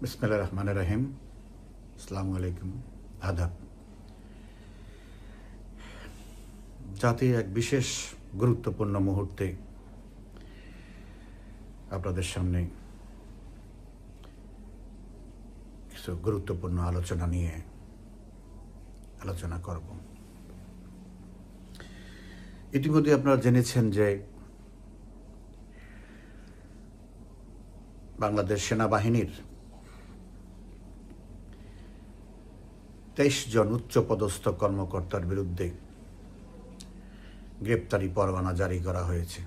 বিসমিল্লাহির রহমানির রহিম। আসসালামু আলাইকুম, আদাব। জাতির এক বিশেষ গুরুত্বপূর্ণ মুহূর্তে আপনাদের সামনে কিছু গুরুত্বপূর্ণ আলোচনা করব। ইতিমধ্যে আপনারা জেনেছেন যে বাংলাদেশ সেনাবাহিনীর 23 জন উচ্চপদস্থ কর্মকর্তার বিরুদ্ধে গ্রেপ্তারি পরোয়ানা জারি করা হয়েছে,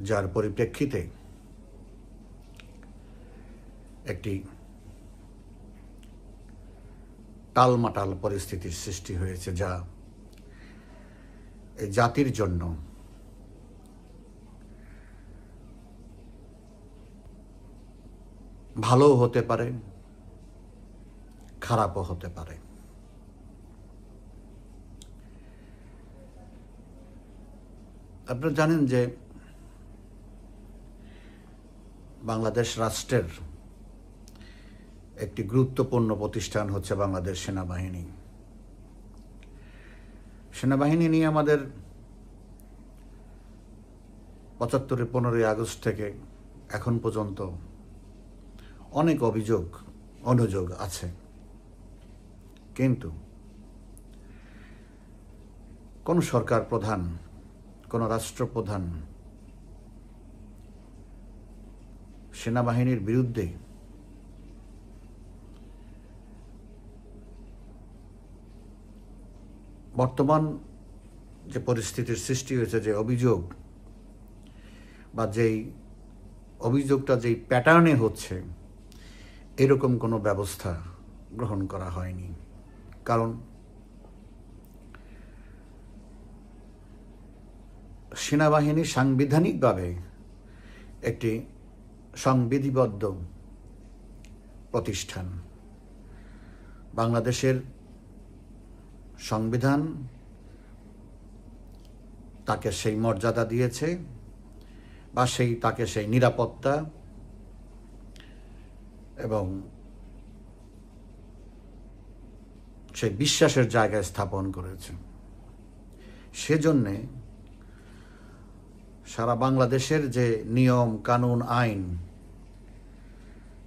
যার পরিপ্রেক্ষিতে একটি টালমাটাল পরিস্থিতির সৃষ্টি হয়েছে, যা এই জাতির জন্য ভালোও হতে পারে, খারাপও হতে পারে। আপনারা জানেন যে বাংলাদেশ রাষ্ট্রের একটি গুরুত্বপূর্ণ প্রতিষ্ঠান হচ্ছে বাংলাদেশ সেনাবাহিনী। সেনাবাহিনী নিয়ে আমাদের 75 15ই আগস্ট থেকে এখন পর্যন্ত অনেক অনুযোগ আছে, কিন্তু কোন সরকার প্রধান, কোন রাষ্ট্রপ্রধান সেনাবাহিনীর বিরুদ্ধে বর্তমান যে পরিস্থিতির সৃষ্টি হয়েছে, যে অভিযোগ বা যেই অভিযোগটা যেই প্যাটার্নে হচ্ছে, এরকম কোনো ব্যবস্থা গ্রহণ করা হয়নি। কারণ সেনাবাহিনী সাংবিধানিকভাবে একটি সংবিধিবদ্ধ প্রতিষ্ঠান। বাংলাদেশের সংবিধান তাকে সেই মর্যাদা দিয়েছে বা তাকে সেই নিরাপত্তা এবং সেই বিশ্বাসের জায়গায় স্থাপন করেছে। সেজন্যে সারা বাংলাদেশের যে নিয়ম কানুন আইন,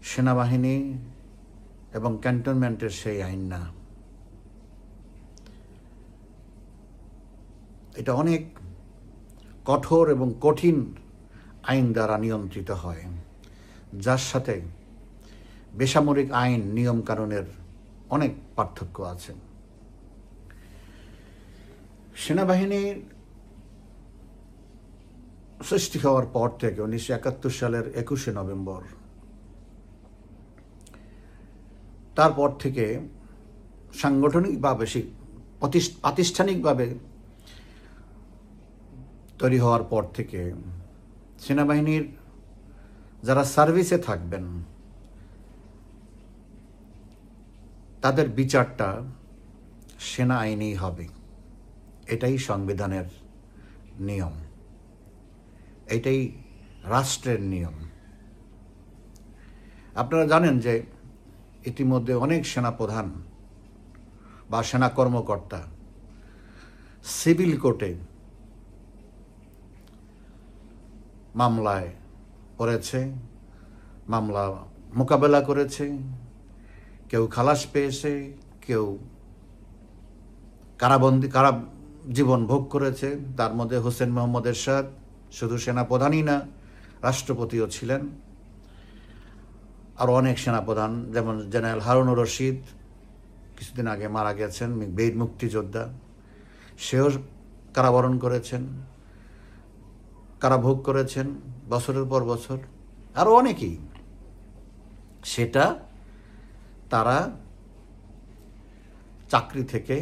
সেনাবাহিনী এবং ক্যান্টনমেন্টের সেই আইন না, এটা অনেক কঠোর এবং কঠিন আইন দ্বারা নিয়ন্ত্রিত হয়, যার সাথে বেসামরিক আইন নিয়ম কানুনের অনেক পার্থক্য আছে। সেনাবাহিনীর সৃষ্টি হওয়ার পর থেকে 1971 সালের 21শে নভেম্বর, তারপর থেকে সাংগঠনিকভাবে প্রাতিষ্ঠানিকভাবে তৈরি হওয়ার পর থেকে সেনাবাহিনীর যারা সার্ভিসে থাকবেন তাদের বিচারটা সেনা আইনেই হবে। এটাই সংবিধানের নিয়ম, এটাই রাষ্ট্রের নিয়ম। আপনারা জানেন যে ইতিমধ্যে অনেক সেনাপ্রধান বা সেনা কর্মকর্তা সিভিল কোর্টে মামলায় পড়েছে, মামলা মোকাবেলা করেছে। কেউ খালাস পেয়েছে, কেউ কারা জীবন ভোগ করেছে। তার মধ্যে হোসেন মোহাম্মদ এরশাদ শুধু সেনাপ্রধানই না, রাষ্ট্রপতিও ছিলেন। আরও অনেক সেনাপ্রধান, যেমন জেনারেল হারুনুর রশিদ কিছুদিন আগে মারা গেছেন, বীর মুক্তিযোদ্ধা, সেও কারাবরণ করেছেন, কারাভোগ করেছেন বছরের পর বছর। আরও অনেকেই, সেটা তারা চাকরি থেকে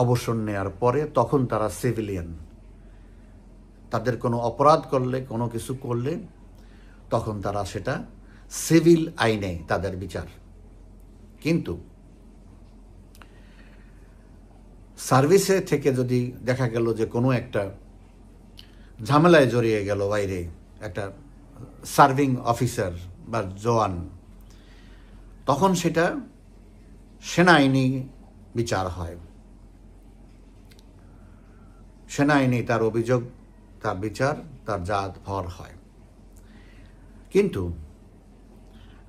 অবসর নেওয়ার পরে, তখন তারা সিভিলিয়ান। তাদের কোনো অপরাধ করলে, কোনো কিছু করলে, তখন তারা সেটা সিভিল আইনে তাদের বিচার। কিন্তু সার্ভিসে থেকে যদি দেখা গেল যে কোনো একটা ঝামেলায় জড়িয়ে গেল, বাইরে একটা সার্ভিং অফিসার বা জওয়ান, তখন সেটা সেনা আইনি বিচার হয়। সেনা আইনি তার অভিযোগ, তার বিচার, তার জাত ভর হয়। কিন্তু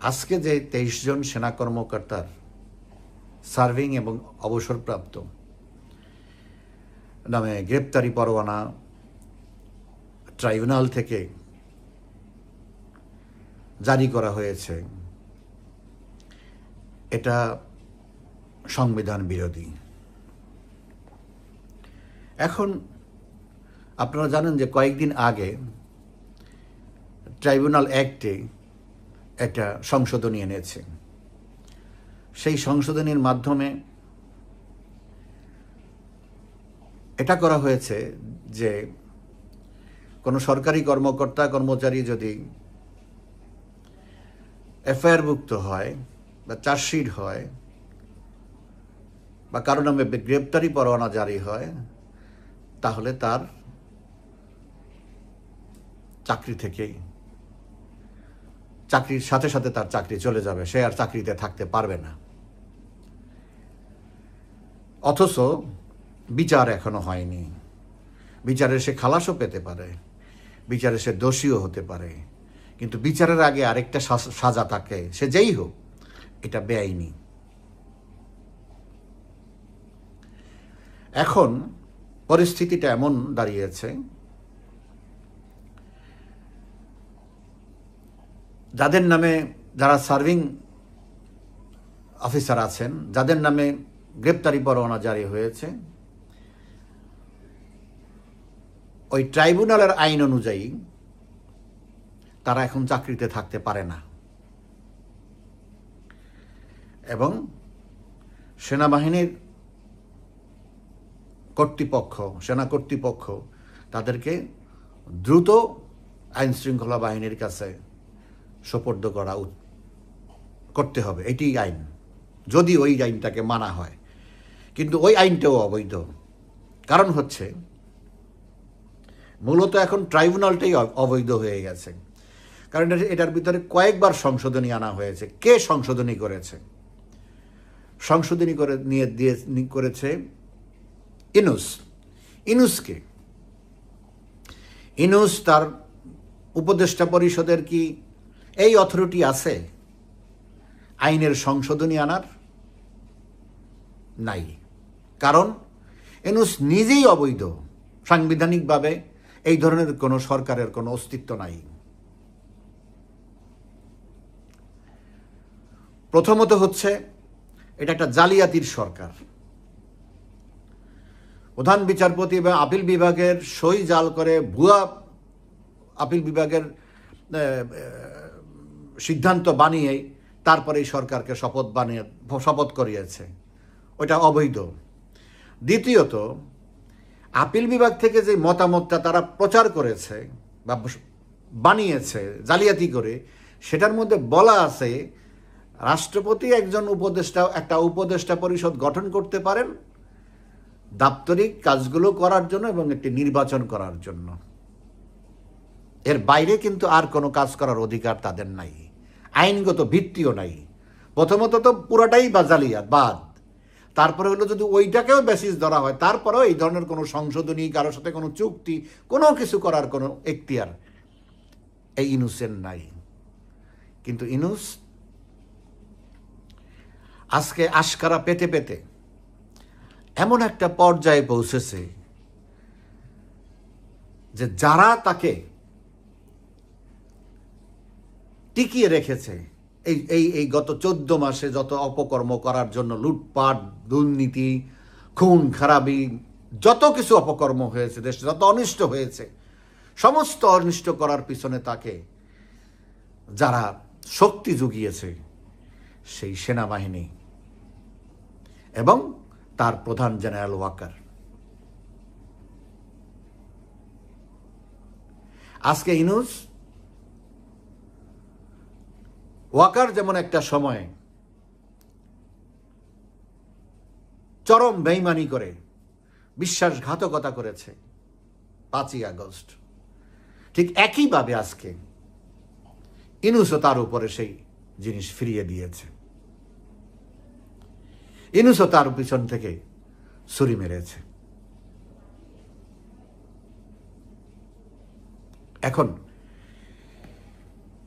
আজকে যে 23 জন সেনা কর্মকর্তার সার্ভিং এবং অবসরপ্রাপ্ত নামে গ্রেপ্তারি পরোয়ানা ট্রাইব্যুনাল থেকে জারি করা হয়েছে, এটা সংবিধান বিরোধী। এখন আপনারা জানেন যে কয়েকদিন আগে ট্রাইব্যুনাল অ্যাক্টে একটা সংশোধনী এনেছে। সেই সংশোধনীর মাধ্যমে এটা করা হয়েছে যে কোনো সরকারি কর্মকর্তা কর্মচারী যদি এফআইআরভুক্ত হয় বা চার্জশিট হয় বা কারো নামে গ্রেপ্তারি পরোয়ানা জারি হয়, তাহলে তার চাকরির সাথে সাথে তার চাকরি চলে যাবে, সে আর চাকরিতে থাকতে পারবে না। অথচ বিচার এখনো হয়নি। বিচারে সে খালাসও পেতে পারে, বিচারে সে দোষীও হতে পারে, কিন্তু বিচারের আগে আরেকটা সাজা থাকে, সে যেই হোক, এটা বেআইনি। এখন পরিস্থিতিটা এমন দাঁড়িয়েছে, যাদের নামে, যারা সার্ভিং অফিসার আছেন, যাদের নামে গ্রেপ্তারি পরোয়ানা জারি হয়েছে, ওই ট্রাইব্যুনালের আইন অনুযায়ী তারা এখন চাকরিতে থাকতে পারে না এবং সেনাবাহিনীর সেনা কর্তৃপক্ষ তাদেরকে দ্রুত আইন শৃঙ্খলা বাহিনীর কাছে সোপর্দ করতে হবে। এটি আইন, যদি ওই আইনটাকে মানা হয়। কিন্তু ওই আইনটাও অবৈধ। কারণ হচ্ছে মূলত এখন ট্রাইব্যুনালটাই অবৈধ হয়ে গেছে। কারণ এটার ভিতরে কয়েকবার সংশোধনী আনা হয়েছে। কে সংশোধনী করেছে? সংশোধনী করেছে ইনুসকে। ইনুস তার উপদেষ্টা পরিষদের কি এই অথরিটি আছে আইনের সংশোধনী আনার? নাই। কারণ ইনুস নিজেই অবৈধ। সাংবিধানিকভাবে এই ধরনের কোনো সরকারের কোনো অস্তিত্ব নাই। প্রথমত হচ্ছে এটা একটা জালিয়াতির সরকার। প্রধান বিচারপতি এবং আপিল বিভাগের সই জাল করে ভুয়া আপিল বিভাগের সিদ্ধান্ত বানিয়ে তারপরে এই সরকারকে শপথ করিয়েছে। ওটা অবৈধ। দ্বিতীয়ত, আপিল বিভাগ থেকে যে মতামতটা তারা প্রচার করেছে বা বানিয়েছে জালিয়াতি করে, সেটার মধ্যে বলা আছে রাষ্ট্রপতি একটা উপদেষ্টা পরিষদ গঠন করতে পারেন দাপ্তরিক কাজগুলো করার জন্য এবং একটি নির্বাচন করার জন্য। এর বাইরে কিন্তু আর কোনো কাজ করার অধিকার তাদের নাই, আইনগত ভিত্তিও নাই। প্রথমত তো পুরাটাই বা জালিয়াত বাদ। তারপরে হলো যদি ওইটাকেও বেসিস ধরা হয়, তারপরেও এই ধরনের কোনো সংশোধনী, কারোর সাথে কোনো চুক্তি, কোনো কিছু করার কোনো এখতিয়ার এই ইনুসের নাই। কিন্তু ইনুস আজকে আশকারা পেতে পেতে এমন একটা পর্যায়ে পৌঁছেছে যে যারা তাকে টিকিয়ে রেখেছে এই গত 14 মাসে যত অপকর্ম করার জন্য, লুটপাট, দুর্নীতি, খুন খারাপি, যত কিছু অপকর্ম হয়েছে, দেশে যত অনিষ্ট হয়েছে, সমস্ত অনিষ্ট করার পিছনে তাকে যারা শক্তি জুগিয়েছে সেই সেনাবাহিনী এবং তার প্রধান জেনারেল ওয়াকার। আজকে ইনুস ওয়াকার যেমন একটা সময় চরম বেইমানি করে বিশ্বাসঘাতকতা করেছে 5ই আগস্ট, ঠিক একইভাবে আজকে ইউনূসও তার উপরে সেই জিনিস ফিরিয়ে দিয়েছে। ইউনূসও তার পিছন থেকে ছুরি মেরেছে। এখন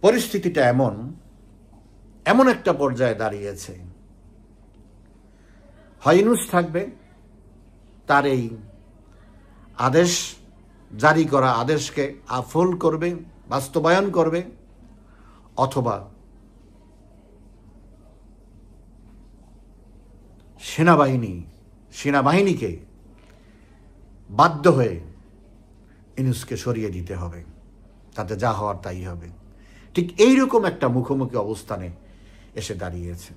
পরিস্থিতিটা এমন একটা পর্যায়ে দাঁড়িয়েছে, হয় ইউনূস থাকবে, তার এই আদেশ জারি করা আদেশকে আফল করবে, বাস্তবায়ন করবে, অথবা সেনাবাহিনীকে বাধ্য হয়ে ইউনূসকে সরিয়ে দিতে হবে, তাতে যা হওয়ার তাই হবে। ঠিক এইরকম একটা মুখোমুখি অবস্থানে এসে দাঁড়িয়েছে।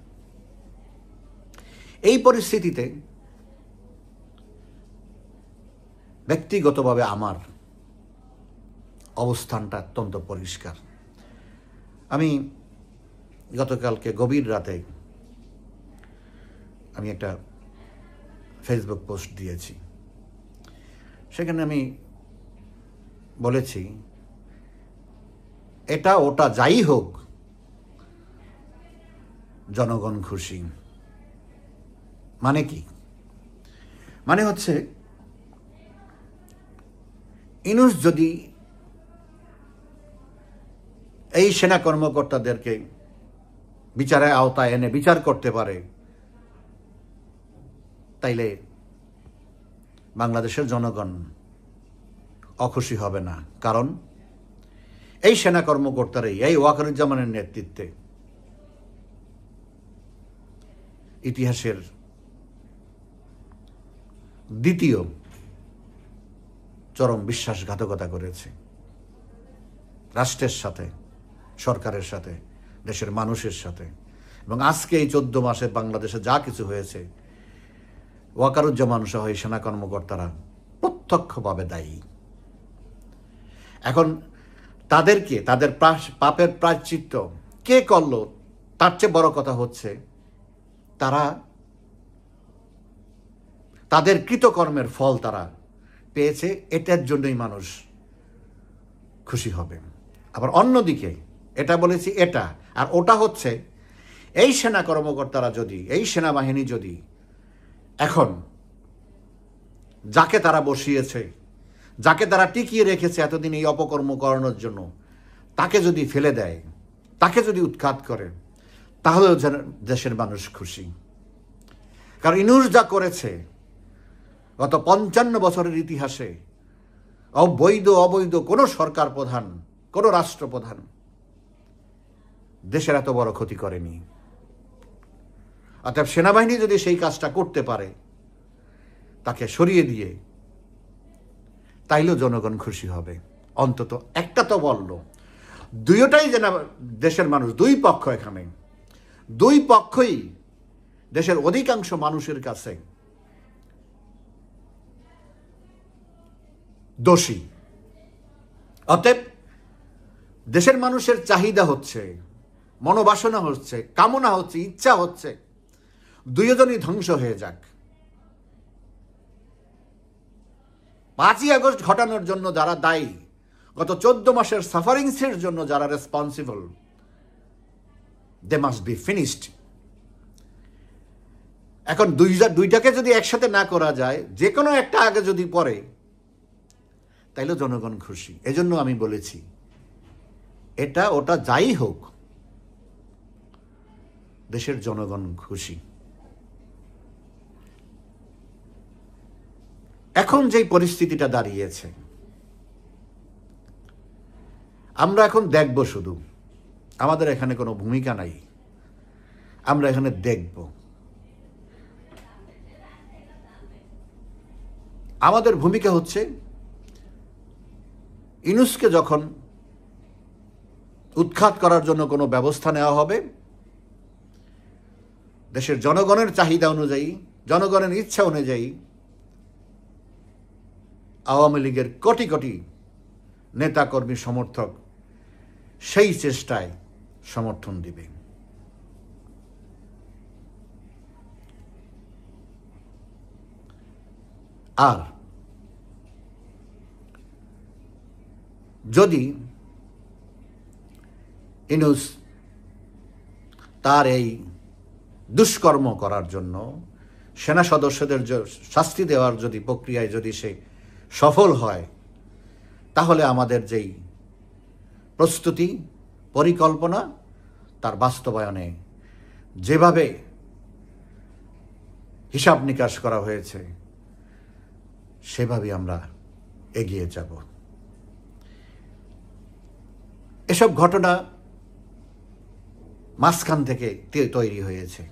এই পরিস্থিতিতে ব্যক্তিগতভাবে আমার অবস্থানটা অত্যন্ত পরিষ্কার। আমি গতকালকে গভীর রাতে আমি একটা ফেসবুক পোস্ট দিয়েছি। সেখানে আমি বলেছি, এটা ওটা যাই হোক, জনগণ খুশি। মানে কি? মানে হচ্ছে, ইউনূস যদি এই সেনা কর্মকর্তাদেরকে বিচারের আওতায় এনে বিচার করতে পারে, তাইলে বাংলাদেশের জনগণ অখুশি হবে না। কারণ এই সেনা কর্মকর্তারাই এই ওয়াকারুজ্জামানের নেতৃত্বে ইতিহাসের দ্বিতীয় চরম বিশ্বাসঘাতকতা করেছে রাষ্ট্রের সাথে, সরকারের সাথে, দেশের মানুষের সাথে। এবং আজকে এই 14 মাসে বাংলাদেশে যা কিছু হয়েছে, ওয়াকারুজ্জামান সহ এই সেনা কর্মকর্তারা প্রত্যক্ষভাবে দায়ী। এখন তাদেরকে তাদের পাপের প্রায়শ্চিত্ত কে করলো, তার চেয়ে বড় কথা হচ্ছে তারা তাদের কৃতকর্মের ফল তারা পেয়েছে, এটার জন্যই মানুষ খুশি হবে। আবার অন্যদিকে এটা বলেছি, এটা আর ওটা হচ্ছে, এই সেনা কর্মকর্তারা যদি, এই সেনাবাহিনী যদি এখন যাকে তারা বসিয়েছে, যাকে তারা টিকিয়ে রেখেছে এতদিন এই অপকর্ম করানোর জন্য, তাকে যদি ফেলে দেয়, তাকে যদি উৎখাত করে, তাহলেও যেন দেশের মানুষ খুশি। কারণ ইউনূস যা করেছে গত 55 বছরের ইতিহাসে, অবৈধ কোনো সরকার প্রধান, কোনো রাষ্ট্রপ্রধান দেশের এত বড় ক্ষতি করেনি। অর্থাৎ সেনাবাহিনী যদি সেই কাজটা করতে পারে, তাকে সরিয়ে দিয়ে, তাইলেও জনগণ খুশি হবে। অন্তত একটা তো বলল, দুইটাই যেন দেশের মানুষ, দুই পক্ষ, এখানে দুই পক্ষই দেশের অধিকাংশ মানুষের কাছে দোষী। অতএব দেশের মানুষের চাহিদা হচ্ছে, মনোবাসনা হচ্ছে, কামনা হচ্ছে, ইচ্ছা হচ্ছে, দুইজনই ধ্বংস হয়ে যাক। 5ই আগস্ট ঘটানোর জন্য যারা দায়ী, গত 14 মাসের সাফারিংসের জন্য যারা responsible, they must be finished. এখন দুইটাকে যদি একসাথে না করা যায়, যে কোনো একটা আগে যদি পড়ে, তাইলে জনগণ খুশি। এজন্য আমি বলেছি, এটা ওটা যাই হোক, দেশের জনগণ খুশি। এখন যেই পরিস্থিতিটা দাঁড়িয়েছে, আমরা এখন দেখব, শুধু আমাদের এখানে কোনো ভূমিকা নাই, আমরা এখানে দেখব। আমাদের ভূমিকা হচ্ছে, ইউনূসকে যখন উৎখাত করার জন্য কোনো ব্যবস্থা নেওয়া হবে, দেশের জনগণের চাহিদা অনুযায়ী, জনগণের ইচ্ছা অনুযায়ী আওয়ামী লীগের কোটি কোটি নেতাকর্মী সমর্থক সেই চেষ্টায় সমর্থন দিবে। আর যদি ইউনূস তার এই দুষ্কর্ম করার জন্য সেনা সদস্যদের শাস্তি দেওয়ার যদি প্রক্রিয়ায় যদি সে সফল হয়, তাহলে আমাদের যেই প্রস্তুতি পরিকল্পনা তার বাস্তবায়নে যেভাবে হিসাব নিকাশ করা হয়েছে সেভাবে আমরা এগিয়ে যাব। এসব ঘটনা মাঝখান থেকে তৈরি হয়েছে।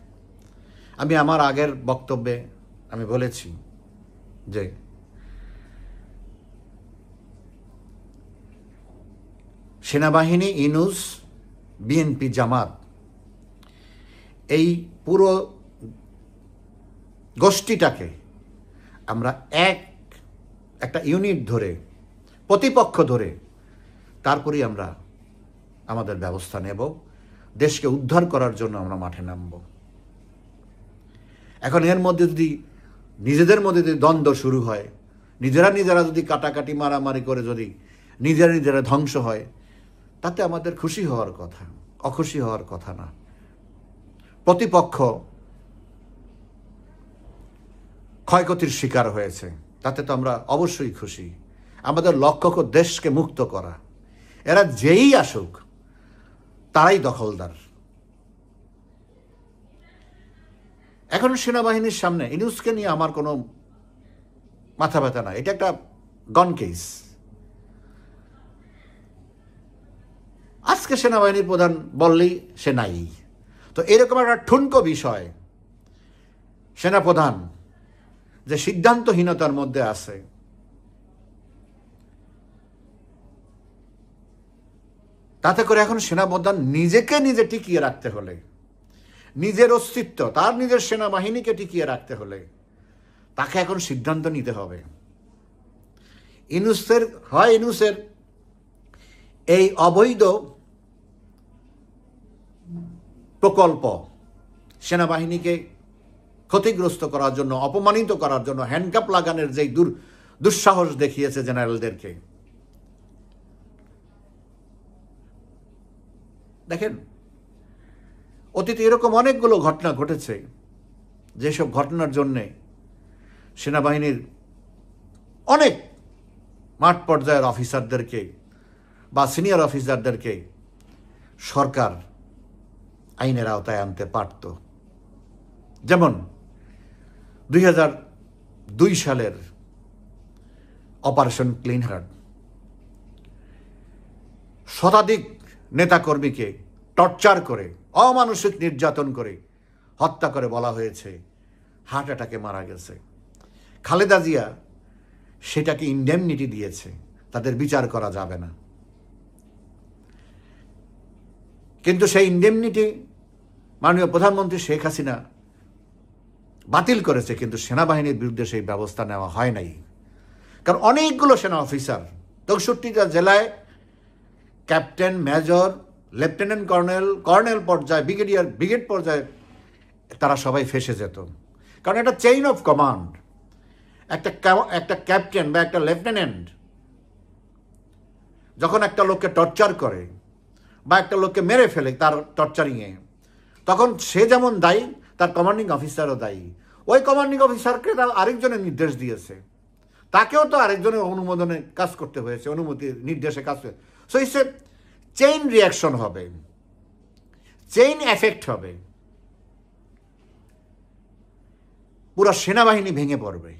আমি আমার আগের বক্তব্যে আমি বলেছি যে সেনাবাহিনী, ইউনূস, বিএনপি, জামাত, এই পুরো গোষ্ঠীটাকে আমরা একটা ইউনিট ধরে, প্রতিপক্ষ ধরে, তারপরেই আমরা আমাদের ব্যবস্থা নেব, দেশকে উদ্ধার করার জন্য আমরা মাঠে নামব। এখন এর মধ্যে যদি নিজেদের মধ্যে যদি দ্বন্দ্ব শুরু হয়, নিজেরা যদি কাটাকাটি মারামারি করে যদি নিজেরা ধ্বংস হয়, তাতে আমাদের খুশি হওয়ার কথা, অখুশি হওয়ার কথা না। প্রতিপক্ষ ক্ষয়ক্ষতির শিকার হয়েছে, তাতে তো আমরা অবশ্যই খুশি। আমাদের লক্ষ্য দেশকে মুক্ত করা। এরা যেই আসুক তারাই দখলদার। এখন সেনাবাহিনীর সামনে ইউনূসকে নিয়ে আমার কোনো মাথা ব্যথা না, এটা একটা গন কেস। আজকে সেনাবাহিনীর প্রধান বললেই সে নাই, তো এরকম একটা ঠুনকো বিষয় সেনাপ্রধান যে সিদ্ধান্তহীনতার মধ্যে আছে, তাতে করে এখন সেনাপ্রধান নিজে টিকিয়ে রাখতে হলে, নিজের অস্তিত্ব, তার নিজের সেনাবাহিনীকে টিকিয়ে রাখতে হলে তাকে এখন সিদ্ধান্ত নিতে হবে। ইউনূসের এই অবৈধ প্রকল্প সেনাবাহিনীকে ক্ষতিগ্রস্ত করার জন্য, অপমানিত করার জন্য হ্যান্ডকাপ লাগানোর যেই দুঃসাহস দেখিয়েছে জেনারেলদেরকে, দেখেন অতীতে এরকম অনেকগুলো ঘটনা ঘটেছে, যেসব ঘটনার জন্যে সেনাবাহিনীর অনেক মাঠ পর্যায়ের অফিসারদেরকে বা সিনিয়র অফিসারদেরকে সরকার আইনের আওতায় আনতে পারত। যেমন 2002 সালের অপারেশন ক্লিন হার্ট, শতাধিক নেতাকর্মীকে টর্চার করে, অমানসিক নির্যাতন করে হত্যা করে বলা হয়েছে হার্ট অ্যাটাকে মারা গেছে। খালেদা জিয়া সেটাকে ইনডেমনিটি দিয়েছে, তাদের বিচার করা যাবে না। কিন্তু সেই ইনডেমনিটি মাননীয় প্রধানমন্ত্রী শেখ হাসিনা বাতিল করেছে, কিন্তু সেনাবাহিনীর বিরুদ্ধে সেই ব্যবস্থা নেওয়া হয় নাই। কারণ অনেকগুলো সেনা অফিসার 64টা জেলায় ক্যাপ্টেন, মেজর, লেফটেন্যান্ট কর্নেল পর্যায়ে, ব্রিগেড পর্যায়ে তারা সবাই ফেসে যেত। কারণ একটা চেইন অফ কমান্ড, একটা ক্যাপ্টেন বা একটা লেফটেন্যান্ট যখন একটা লোককে টর্চার করে বা একটা লোককে মেরে ফেলে তার টর্চারিংয়ে, তখন সে যেমন দায়ী, তার কমান্ডিং অফিসারও দায়ী। ওই কমান্ডিং অফিসারকে তার আরেকজনের নির্দেশ দিয়েছে, তাকেও তো আরেকজনের অনুমোদনে কাজ করতে হয়েছে, অনুমতির নির্দেশে কাজ হয়েছে। So it's a chain reaction হবে, চেইন এফেক্ট হবে, পুরো সেনাবাহিনী ভেঙে পড়বে।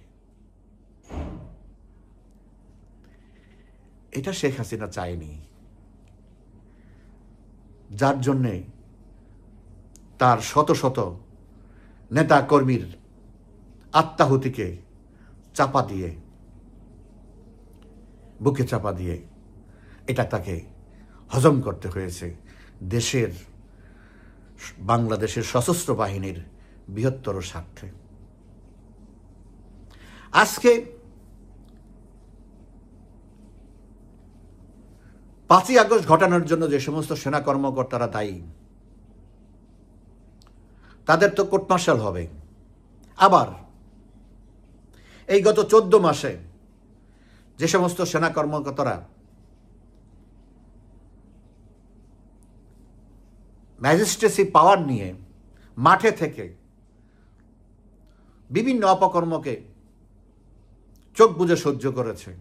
এটা শেখ হাসিনা চায়নি, যার জন্যে তার শত শত নেতা কর্মীর আত্মাহুতিকে চাপা দিয়ে, বুকে চাপা দিয়ে এটা তাকে হজম করতে হয়েছে বাংলাদেশের সশস্ত্র বাহিনীর বৃহত্তর স্বার্থে। আজকে 5ই আগস্ট ঘটানোর জন্য যে সমস্ত সেনা কর্মকর্তারা দায়ী, তাদের তো কোর্ট মার্শাল হবে। আবার এই গত 14 মাসে যে সমস্ত সেনা কর্মকর্তারা ম্যাজিস্ট্রেসি পাওয়ার নিয়ে মাঠে থেকে বিভিন্ন অপকর্মকে চোখ বুজে সহ্য করেছে।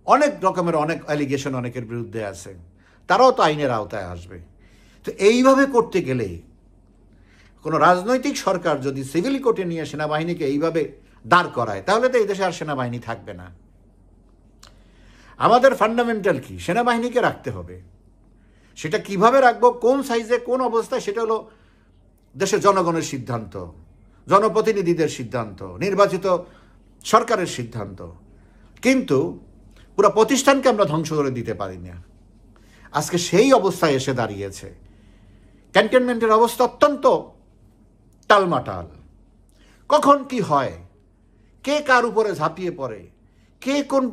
অনেক রকমের অনেক অ্যালিগেশন অনেকের বিরুদ্ধে আছে, তারাও তো আইনের আওতায় আসবে। তো এইভাবে করতে গেলে কোনো রাজনৈতিক সরকার যদি সিভিল কোর্টে নিয়ে সেনাবাহিনীকে এইভাবে দাঁড় করায়, তাহলে তো এই দেশে আর সেনাবাহিনী থাকবে না। আমাদের ফান্ডামেন্টাল কি, সেনাবাহিনীকে রাখতে হবে। সেটা কিভাবে রাখবো, কোন সাইজে, কোন অবস্থায়, সেটা হলো দেশের জনগণের সিদ্ধান্ত, জনপ্রতিনিধিদের সিদ্ধান্ত, নির্বাচিত সরকারের সিদ্ধান্ত। কিন্তু পুরো প্রতিষ্ঠানকে আমরা ধ্বংস করে দিতে পারি না। আজকে সেই অবস্থায় এসে দাঁড়িয়েছে। ক্যান্টনমেন্টের অবস্থা অত্যন্ত টালমাটাল। কখন কি হয়, কে কার উপরে ঝাঁপিয়ে পড়ে, কে কোন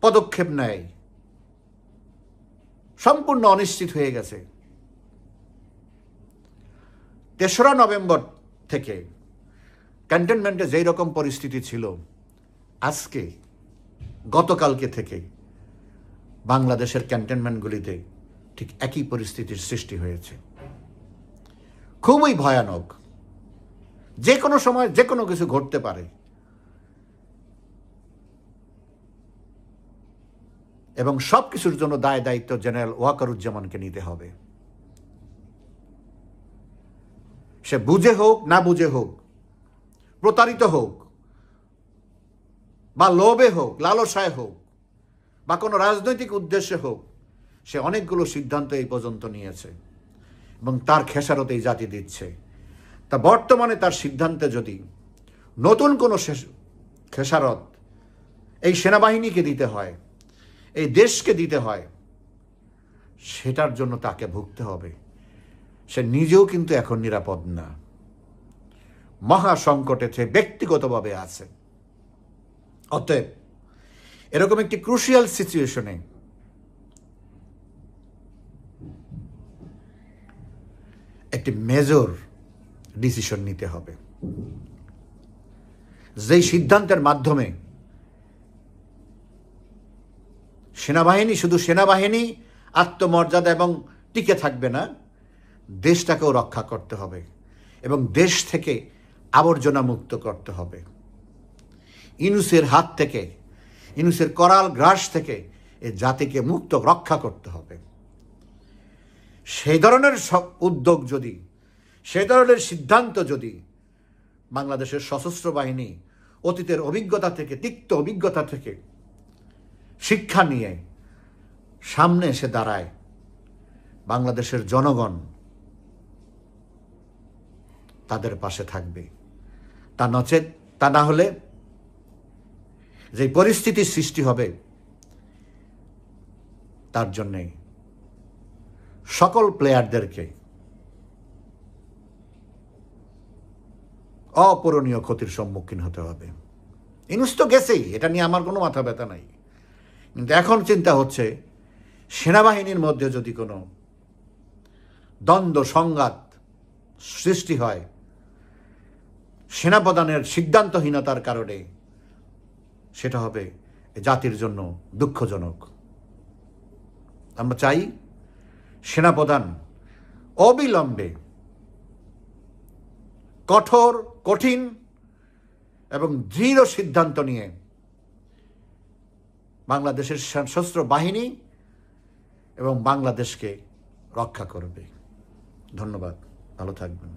পদক্ষেপ নেয়, সম্পূর্ণ অনিশ্চিত হয়ে গেছে। ৩রা নভেম্বর থেকে ক্যান্টনমেন্টে যেই রকম পরিস্থিতি ছিল, আজকে গতকালকে থেকে বাংলাদেশের ক্যান্টনমেন্টগুলিতে ঠিক একই পরিস্থিতির সৃষ্টি হয়েছে। খুবই ভয়ানক। যে কোনো সময় যে কোনো কিছু ঘটতে পারে এবং সব কিছুর জন্য দায় দায়িত্ব জেনারেল ওয়াকারুজ্জামানকে নিতে হবে। সে বুঝে হোক না বুঝে হোক, প্রতারিত হোক বা লোভে হোক, লালসায় হোক বা কোনো রাজনৈতিক উদ্দেশ্যে হোক, সে অনেকগুলো সিদ্ধান্ত এই পর্যন্ত নিয়েছে এবং তার খেসারত এই জাতি দিচ্ছে। তা বর্তমানে তার সিদ্ধান্তে যদি নতুন কোনো খেসারত এই সেনাবাহিনীকে দিতে হয়, এই দেশকে দিতে হয়, সেটার জন্য তাকে ভুগতে হবে। সে নিজেও কিন্তু এখন নিরাপদ না, মহা সংকটে সে ব্যক্তিগতভাবে আছে। অতএব এরকম একটি ক্রুশিয়াল সিচুয়েশনে একটি মেজর ডিসিশন নিতে হবে, যেই সিদ্ধান্তের মাধ্যমে সেনাবাহিনী শুধু সেনাবাহিনী আত্মমর্যাদা এবং টিকে থাকবে না, দেশটাকেও রক্ষা করতে হবে এবং দেশ থেকে আবর্জনা মুক্ত করতে হবে। ইউনূসের হাত থেকে, ইউনূসের করাল গ্রাস থেকে এ জাতিকে মুক্ত রক্ষা করতে হবে। সেই ধরনের উদ্যোগ যদি, সেই ধরনের সিদ্ধান্ত যদি বাংলাদেশের সশস্ত্র বাহিনী অতীতের অভিজ্ঞতা থেকে, তিক্ত অভিজ্ঞতা থেকে শিক্ষা নিয়ে সামনে এসে দাঁড়ায়, বাংলাদেশের জনগণ তাদের পাশে থাকবে। তা না হলে যে পরিস্থিতির সৃষ্টি হবে, তার জন্যে সকল প্লেয়ারদেরকে অপূরণীয় ক্ষতির সম্মুখীন হতে হবে। ইউনূস তো গেছেই, এটা নিয়ে আমার কোনো মাথা ব্যথা নাই। কিন্তু এখন চিন্তা হচ্ছে, সেনাবাহিনীর মধ্যে যদি কোনো দ্বন্দ্ব সংঘাত সৃষ্টি হয় সেনাপ্রধানের সিদ্ধান্তহীনতার কারণে, সেটা হবে জাতির জন্য দুঃখজনক। আমরা চাই সেনাপ্রধান অবিলম্বে কঠোর, কঠিন এবং দৃঢ় সিদ্ধান্ত নিয়ে বাংলাদেশের সশস্ত্র বাহিনী এবং বাংলাদেশকে রক্ষা করবে। ধন্যবাদ, ভালো থাকবেন।